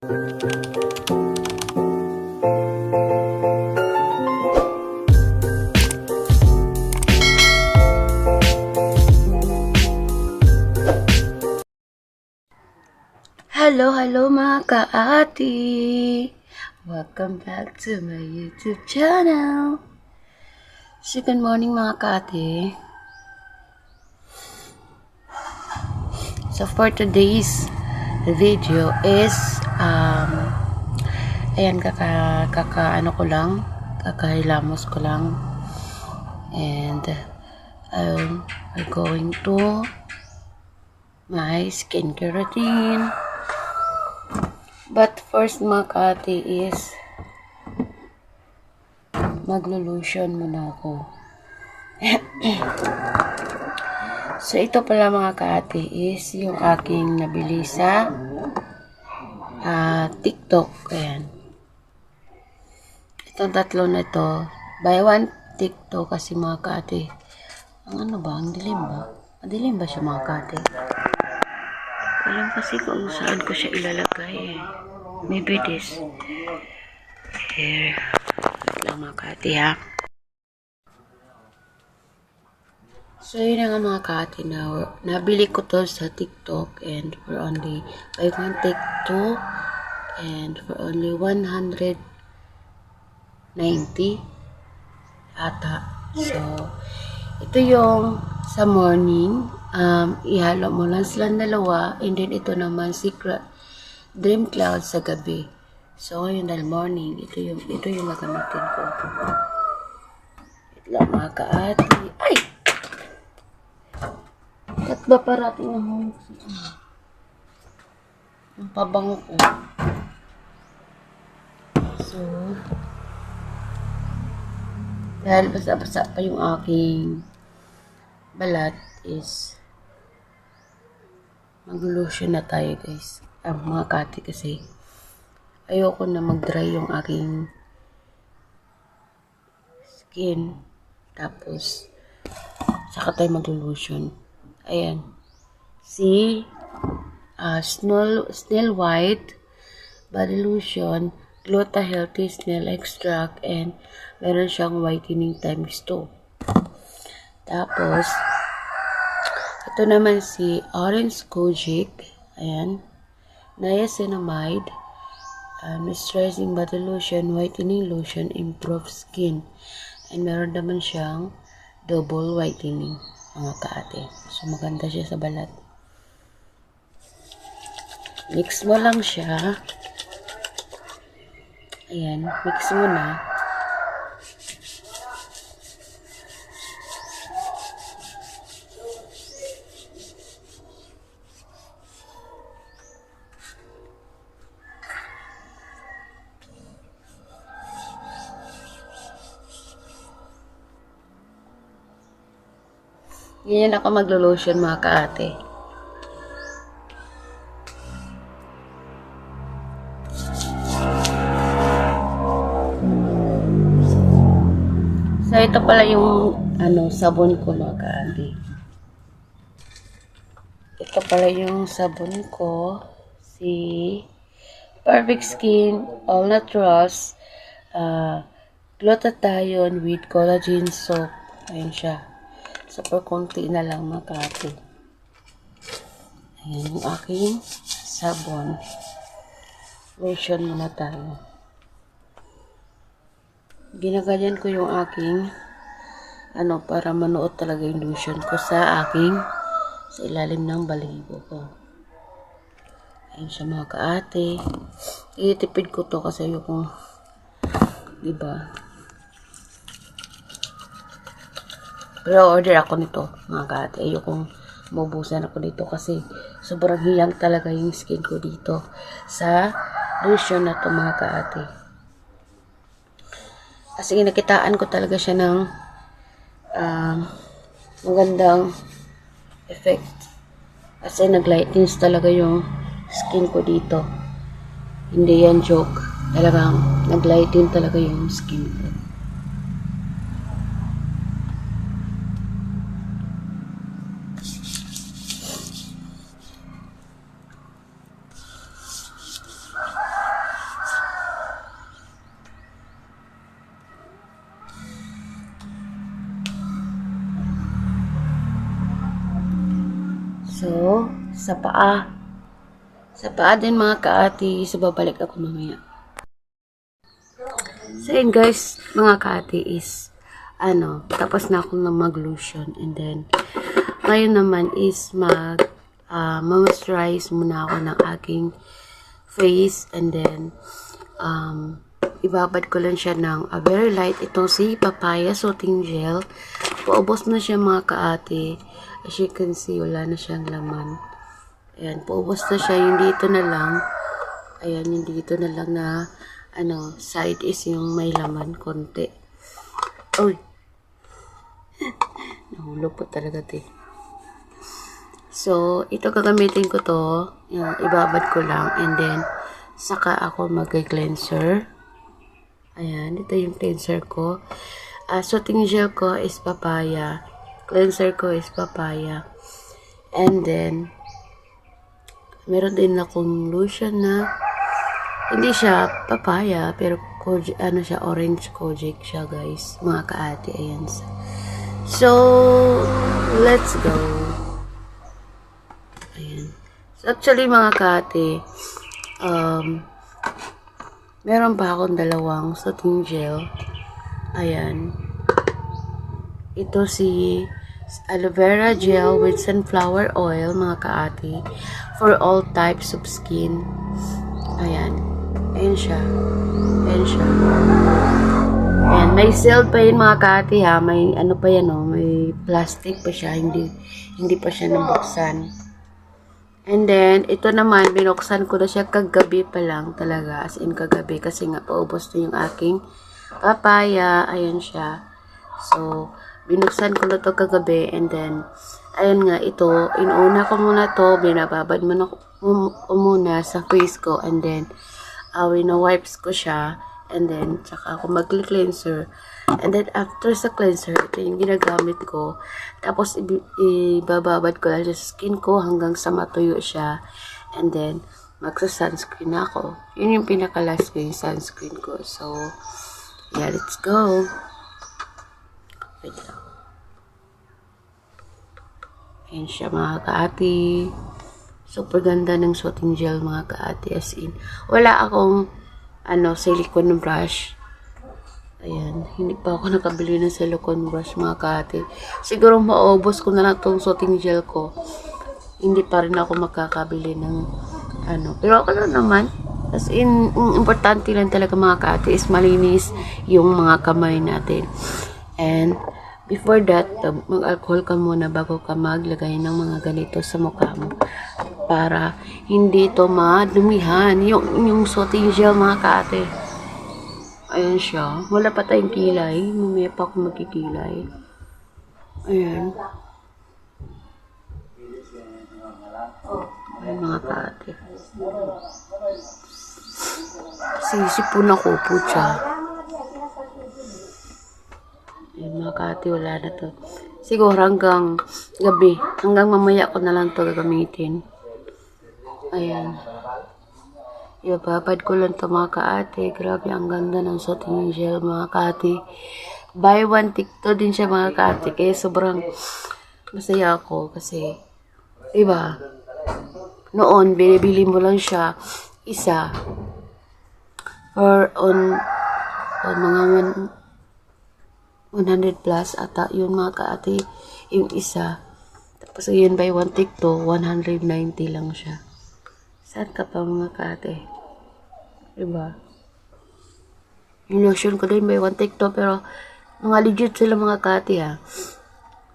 Hello mga ka-ati! Welcome back to my YouTube channel! So, good morning mga ka-ati. So, for today's video is, ayan, kakahilamos ko lang. And, we're going to my skincare routine. But first mga ka-ati is maglo-lotion muna ako. So ito pala mga ka-ati is yung aking nabili sa TikTok. Ayan. Itong tatlo na ito. Buy one TikTok kasi mga ka-ati. Ang ano ba? Ang dilim ba? Madilim ba siya mga ka-ati? Alam kasi kung saan ko siya ilalagay eh. Maybe this. Here. Wait lang mga ka-ati ha. So yun nga mga ka-ati na nabili ko to sa TikTok and for only buy one take two and for only 190 ata. So ito yung sa morning, ihalo mo lang silang dalawa, and then ito naman Secret Dream Cloud sa gabi. So ngayon dahil morning, ito yung gagamitin ko. Ito lang mga ka-ati. Ay! Ba't ba parating ang pabango ko? So, dahil basa-basa pa yung aking balat is mag-lotion na tayo guys. Mga ka-ati kasi ayoko na mag-dry yung aking skin. Tapos, saka tayo mag-lotion. Ayan. See? Snail White Body Lotion, Gluta Healthy Snail Extract, and meron siyang whitening times 2. Tapos, ito naman si Orange Kojic. Ayan. Niacinamide, Moisturizing Body Lotion, Whitening Lotion, Improved Skin. And meron naman siyang double whitening, mga ka-ate. So, maganda siya sa balat. Mix mo lang siya. Ayan, mix mo na. Ganyan ako maglo-lotion mga ka-ate. So, ito pala yung sabon ko mga ka-ate. Ito pala yung sabon ko. Si Perfect Skin All Naturals Glutathione with Collagen Soap. Ayan siya. Super konti na lang mga ka-ate. Ayan yung aking sabon. Lotion muna tayo. Ginaganyan ko yung aking para manuot talaga yung lotion ko sa ilalim ng balibo ko. Ayan siya mga ka-ate. Itipid ko to kasi yung diba? Pero order ako nito mga ka-ate. Ayokong maubusan ako dito kasi sobrang hiyang talaga yung skin ko dito sa lotion na to mga ka-ate. Kasi nakitaan ko talaga siya ng magandang effect. Kasi nag-lightens talaga yung skin ko dito. Hindi yan joke. Talagang nag-lighten talaga yung skin ko. sa paa. Sa paa din mga kaati, so babalik ako mamaya. So yun guys, mga kaati is, tapos na ako na mag-lotion. And then, ngayon naman is ma-moisturize muna ako ng aking face. And then, ibabad ko lang siya ng very light. Itong si Papaya Soothing Gel. Paubos na siya mga kaati. As you can see, wala na siyang laman. Ayan, paubos na siya. Yung dito na lang. Ayan, yung dito na lang na side is yung may laman konti. Uy! Nahulog po talaga ito. So, ito gagamitin ko to. Yung ibabad ko lang. And then, saka ako mag-cleanser. Ayan, ito yung cleanser ko. Soothing gel ko is papaya. Cleanser ko is papaya. And then, meron din akong lotion na hindi siya papaya, pero siya, orange kojic siya guys. Mga kaati, ayan. So, let's go. Ayan. So, actually mga kaati, meron pa akong dalawang soothing gel. Ayan. Ito si aloe vera gel with sunflower oil, mga kaati, for all types of skin. Ayan. Ayan siya. Ayan siya. Ayan. May seal pa yun mga kaati ha. May pa yan may plastic pa siya. Hindi pa siya nabuksan. And then, ito naman, binuksan ko na siya kagabi pa lang talaga. As in kagabi. Kasi nga, paubos na yung aking papaya. Ayan siya. So, binuksan ko na to kagabi. And then, ayan nga, ito. Inuuna ko muna to. Binababad muna sa face ko. And then, wipes ko siya. And then, tsaka ako mag-cleanser. And then, after sa cleanser, ito yung ginagamit ko. Tapos, ibababad ko lang sa skin ko hanggang sa matuyo siya. And then, magsa-sunscreen ako. Yun yung pinaka-last ko, yung sunscreen ko. So, yeah, let's go. Wait lang. Ayan siya mga kaati. Super ganda ng soothing gel mga kaati. As in, wala akong silicone brush. Ayan, hindi pa ako nakabili ng silicone brush mga kaati. Siguro maubos ko na lang itong soothing gel ko. Hindi pa rin ako makakabili ng Pero ako lang naman. As in, importante lang talaga mga kaati is malinis yung mga kamay natin. And before that, mag-alcohol ka muna bago ka maglagay ng mga ganito sa mukha mo. Para hindi ito madumihan. Yung soothing gel mga kaate. Ayan siya. Wala pa tayong kilay. Mamaya pa ako magkikilay. Ayan. Ayan mga kaate. Sisipon ako po siya. Ayan mga kaate. Wala na to. Siguro hanggang gabi. Hanggang mamaya ko na lang to gagamitin. Ayan. Ibababad ko lang ito mga kaate. Grabe, ang ganda ng soothing gel mga kaate. Buy one, take two din siya mga kaate. Kaya sobrang masaya ako kasi, diba? Noon, binibili mo lang siya isa. Or on mga 100 plus ata yun mga kaate. Yung isa. Tapos yun, buy one, take two, 190 lang siya. Saan ka pa mga kaate? Diba? Yung lotion ko din, may one take to, pero mga legit sila mga kaate ha.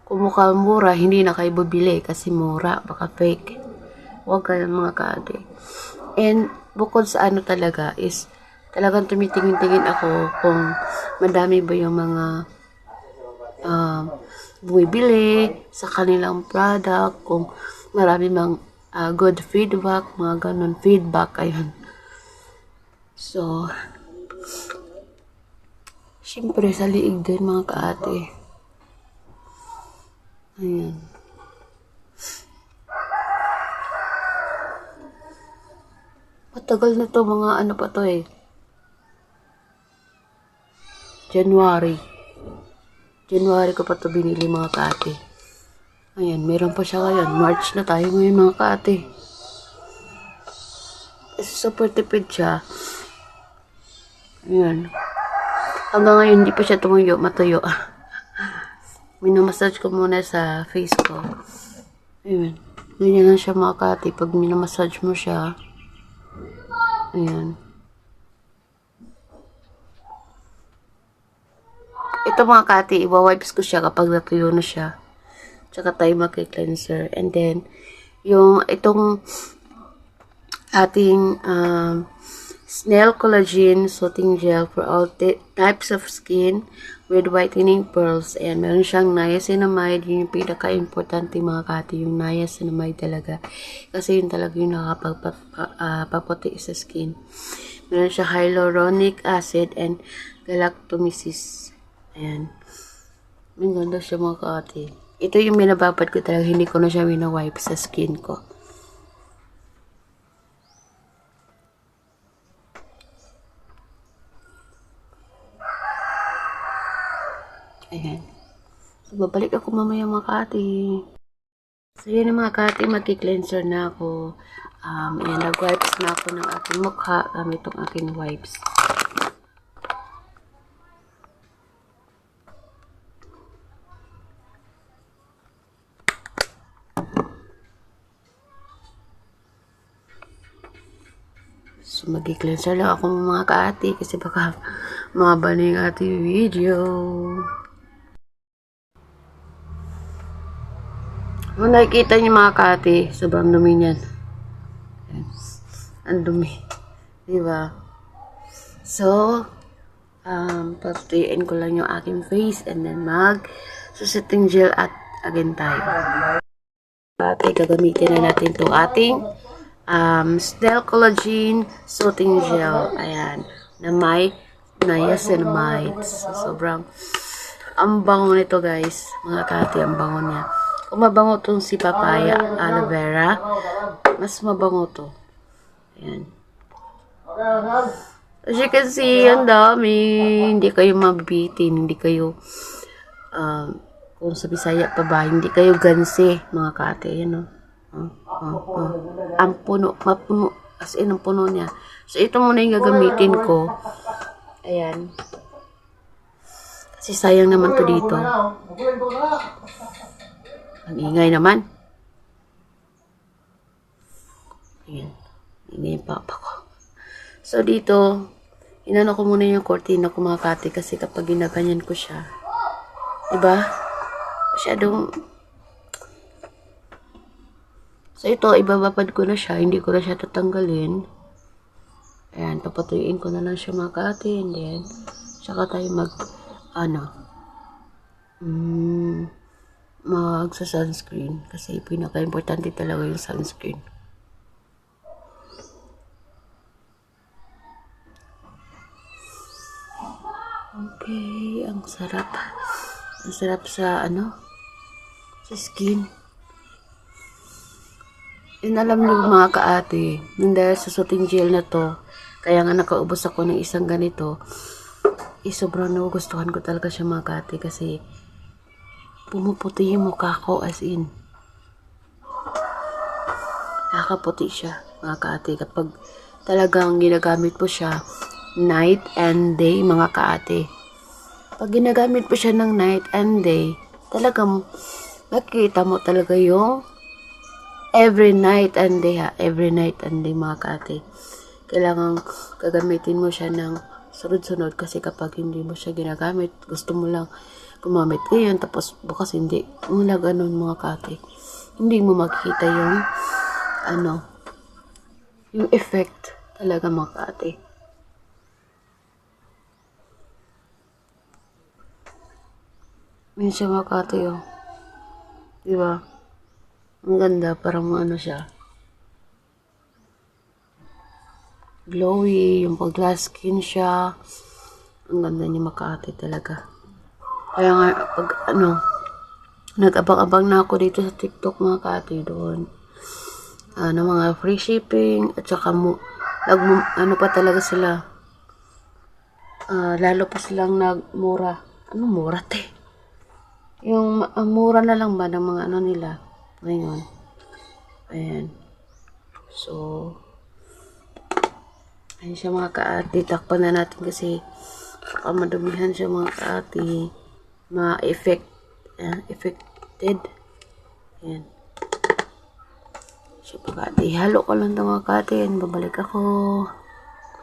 Kung mukhang mura, hindi na kayo bibili kasi mura, baka fake. Huwag kayo mga kaate. And bukod sa talaga is, talagang tumitingin-tingin ako kung madami ba yung mga bumibili sa kanilang product, kung marami mang good feedback, mga ganun feedback, ayun. So, syempre sa liig din mga kaate. Ayan. Matagal na to, mga pa to January ko pa to binili mga kaate. Ayan, meron pa siya ngayon. March na tayo ngayon mga kaate. Kasi super tipid siya. Ayan. Hanggang ngayon, hindi pa siya matuyo. Minamassage ko muna sa face ko. Ayan. Ganyan lang siya mga kaate. Pag minamassage mo siya. Ayan. Ito mga kaate, iwa-wipes ko siya kapag natuyo na siya. Tsaka tayo mag-cleanser. And then, itong ating Snail Collagen Soothing Gel for all types of skin with whitening pearls. Ayan, meron siyang niacinamide. Yun yung pinaka-importante mga kati, yung niacinamide talaga. Kasi yun talaga yung nakapagpaputi sa skin. Meron siya hyaluronic acid and galactomyces. Ayan. Ang ganda siya mga kati. Ito yung minababad ko talaga. Hindi ko na siya wina-wipe sa skin ko. Ayan. So, babalik ako mamaya mga kati. So, yun mga kati, mag-cleanser na ako. Ayan, nag-wipes na ako ng aking mukha gamit itong aking wipes. So, mag-cleanser lang ako mga kaati kasi baka mahaba na yung ating video. Kung nakikita niyo mga kaati, sobrang dumi niyan. Ang dumi. Diba? So, patutuyin ko lang yung aking face and then mag-setting gel at again tayo. Ate, gagamitin na natin itong ating Snail Collagen Soothing Gel. Ayan. Na may niacinamide. Sobrang ang bango nito guys. Mga kati, ang bango niya. Kung mabango itong si papaya aloe vera, mas mabango to. Ayan. As you can see, ang dami. Hindi kayo mabibitin. Hindi kayo kung sa Bisaya pa ba, hindi kayo gansi, mga kate. Ayan o. Ang puno, mapuno. As in, ang puno niya. So, ito muna yung gagamitin ko. Ayan. Kasi sayang naman to dito. Ang ingay naman. Ayan. Ingay yung papa ko. So, dito, inano ko muna yung cortina ko mga kate kasi kapag ginaganyan ko siya, diba? Masyadong, so, ito, ibababad ko na siya. Hindi ko na siya tatanggalin. Ayan, papatuyuin ko na lang siya mga kate. And then, saka tayo magsa-sunscreen. Kasi pinaka-importante talaga yung sunscreen. Okay, ang sarap. Ang sarap sa, sa skin. Yun alam niyo mga kaate, dahil sa soothing gel na to, kaya nga nakaubos ako ng isang ganito, sobrang nagugustuhan ko talaga siya mga kaate kasi pumuputi yung mukha ko as in. Nakaputi siya mga kaate kapag talagang ginagamit po siya night and day mga kaate. Pag ginagamit po siya ng night and day, talagang makikita mo talaga yung every night and day every night and day mga kaate. Kailangan gagamitin mo siya ng sunod-sunod kasi kapag hindi mo siya ginagamit, gusto mo lang gumamit ngayon tapos bukas hindi. Wala ganun mga kaate. Hindi mo makikita yung yung effect talaga mga kaate. Minsan mga kaate diba? Ang ganda, parang siya. Glowy, yung pag-glass skin siya. Ang ganda niya Makati talaga. Kaya nga, pag nag-abang-abang na ako dito sa TikTok mga Makati doon. Mga free shipping, at saka pa talaga sila. Lalo pa silang nagmura. Mura te? Yung mura na lang ba ng mga ano nila ngayon. Ayan. So, ayan siya mga kaati. Takpan na natin kasi baka madumihan siya mga kaati. Affected. Ayan. So, kaati. Halo ko lang ito mga kaati. Ayan, babalik ako.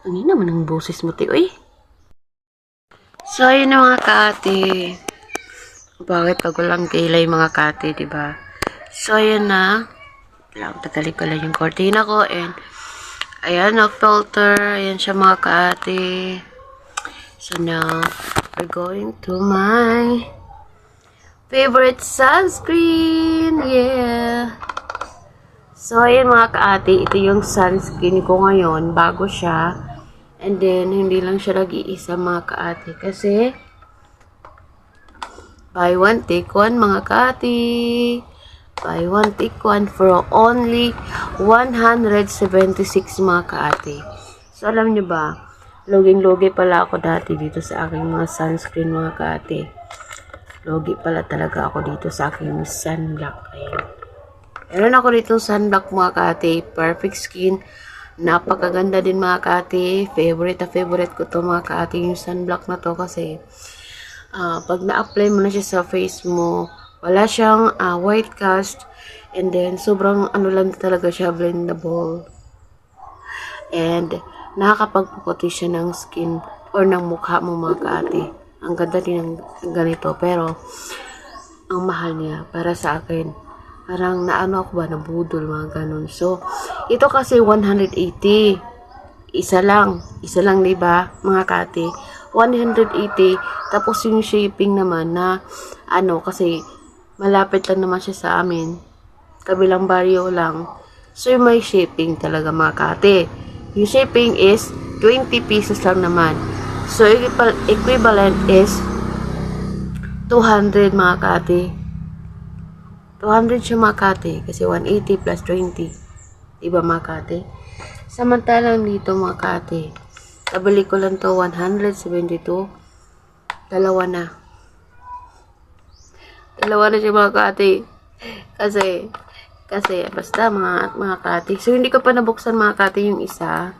Ano naman ang boses mo, Tiyo, eh? So, ayun na mga kaati. Bakit pag walang kilay mga kaati, diba? So, ayun na. Tatalik ko lang yung cortina ko. And, ayan, filter. Ayan siya mga kaati. So, now, we're going to my favorite sunscreen. Yeah. So, ayan mga kaati. Ito yung sunscreen ko ngayon. Bago siya. And then, hindi lang siya nag-iisa mga kaati. Kasi, buy one, take one mga kaati. Buy one, take one for only 176 mga kaati. So, alam nyo ba, loging-logi pala ako dati dito sa aking mga sunscreen mga kaati. Logi pala talaga ako dito sa aking sunblock. Ayan. Meron ako dito sunblock mga kaati. Perfect skin. Napakaganda din mga kaati. Favorite ko to mga kaati. Yung sunblock na to kasi pag na-apply mo na siya sa face mo, wala siyang white cast. And then sobrang ano lang talaga siya, blendable. And nakakapagpuputi siya ng skin or ng mukha mo mga kaati. Ang ganda din ng ganito. Pero ang mahal niya para sa akin. Parang naano ako ba, nabudol, mga ganun. So, ito kasi 180. Isa lang, diba, mga kati? 180. Tapos yung shipping naman na, kasi malapit lang naman siya sa amin. Kabilang baryo lang. So, yung may shipping talaga, mga kati. Yung shipping is 20 pesos lang naman. So, equivalent is 200, mga kati. 200 siya mga kati, kasi 180 plus 20. Diba mga kati? Samantalang dito mga kati, nabili ko lang to 172. Dalawa na siya mga kati. Kasi basta mga kati. So hindi ko pa nabuksan mga kati yung isa.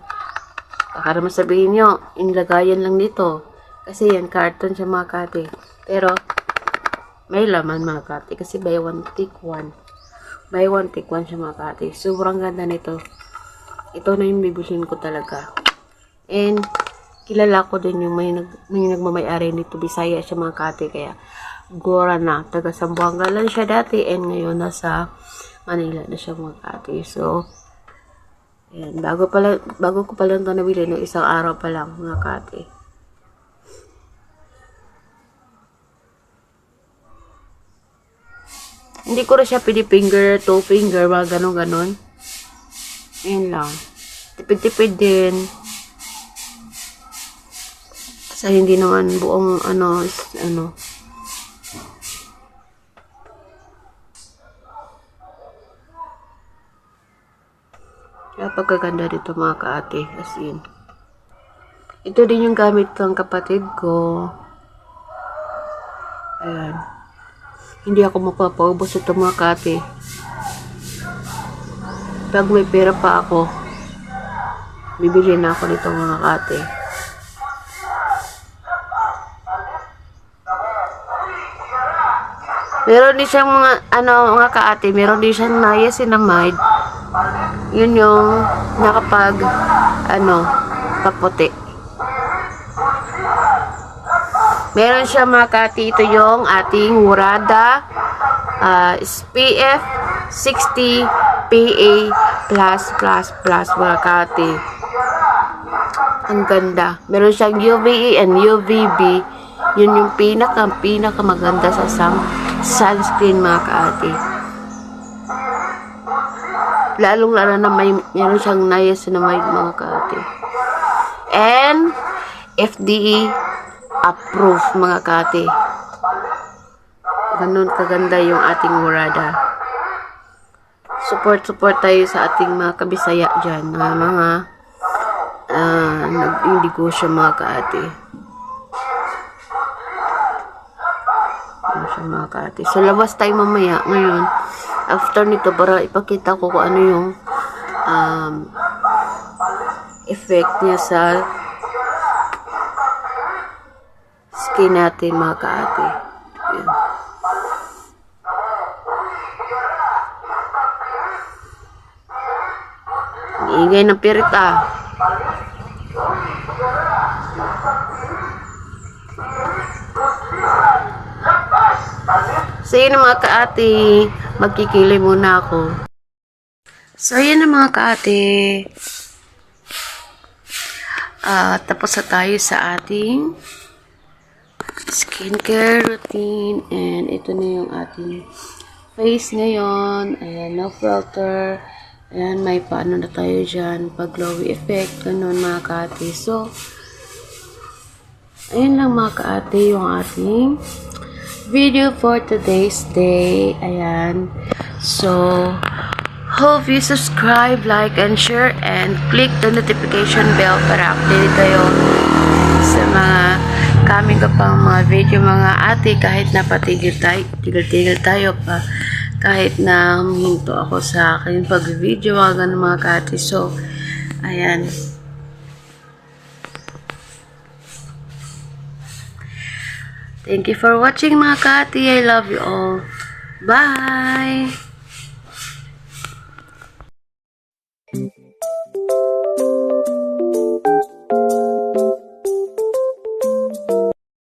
Baka naman sabihin nyo, inilagayan lang dito. Kasi yan, carton siya mga kati. Pero may laman mga kati. Kasi buy one, take one. Buy one, take one siya mga kati. Sobrang ganda nito. Ito na yung bibilhin ko talaga. And, kilala ko din yung may nagmamayari nito. Bisaya siya mga kati. Kaya, Gora na. Taga Zamboanga lang siya dati. And ngayon, nasa Manila na siya mga kati. So, ayan. Bago ko pa lang ito nabili. No, isang araw pa lang mga kati. Hindi ko rin siya pinifinger, two finger, mga ganon. Ayan lang. Tipid-tipid din. Kasi hindi naman buong, Kaya pagkaganda dito mga kaate. As in. Ito din yung gamit ng kapatid ko. Ayan. Hindi ako mapapaubos ito mga kati. Pag may pera pa ako, bibili na ako nito mga kati. Meron din siyang mga kaati, meron din siyang niacinamide. Yun yung paputi. Meron siya mga kati, ito yung ating Murada SPF 60 PA+++ mga kati. Ang ganda. Meron siyang UVE and UVB. Yun yung pinaka maganda sa sunscreen mga kati. Lalong-lalo na meron siyang niacinamide mga kati. And FDA approved mga kati. Ganun kaganda yung ating Murada. Support tayo sa ating mga kabisaya dyan, mga nag-negosyo mga kati. siya mga kaati. So, labas tayo mamaya ngayon. After nito, para ipakita ko kung ano yung effect niya sa skin natin mga kaati. Yun. Ingay ng pirit So, yun mga kaati. Magkikili muna ako. So, yun na mga kaati. Tapos na tayo sa ating skincare routine. And ito na yung ating face ngayon. Ayan, no filter. Ayan, may paano na tayo dyan. Pag glowy effect. Ganun mga kaati. So, ayun lang mga kaati yung ating video for today's day. Ayan. So, hope you subscribe, like, and share, and click the notification bell para update kayo sa mga coming ka pang mga video mga ate, kahit napatigil tayo, tigil tayo pa, kahit na huminto ako sa akin pag-video, mga ganun mga kaati. So, ayan. Thank you for watching mga kaati. I love you all. Bye!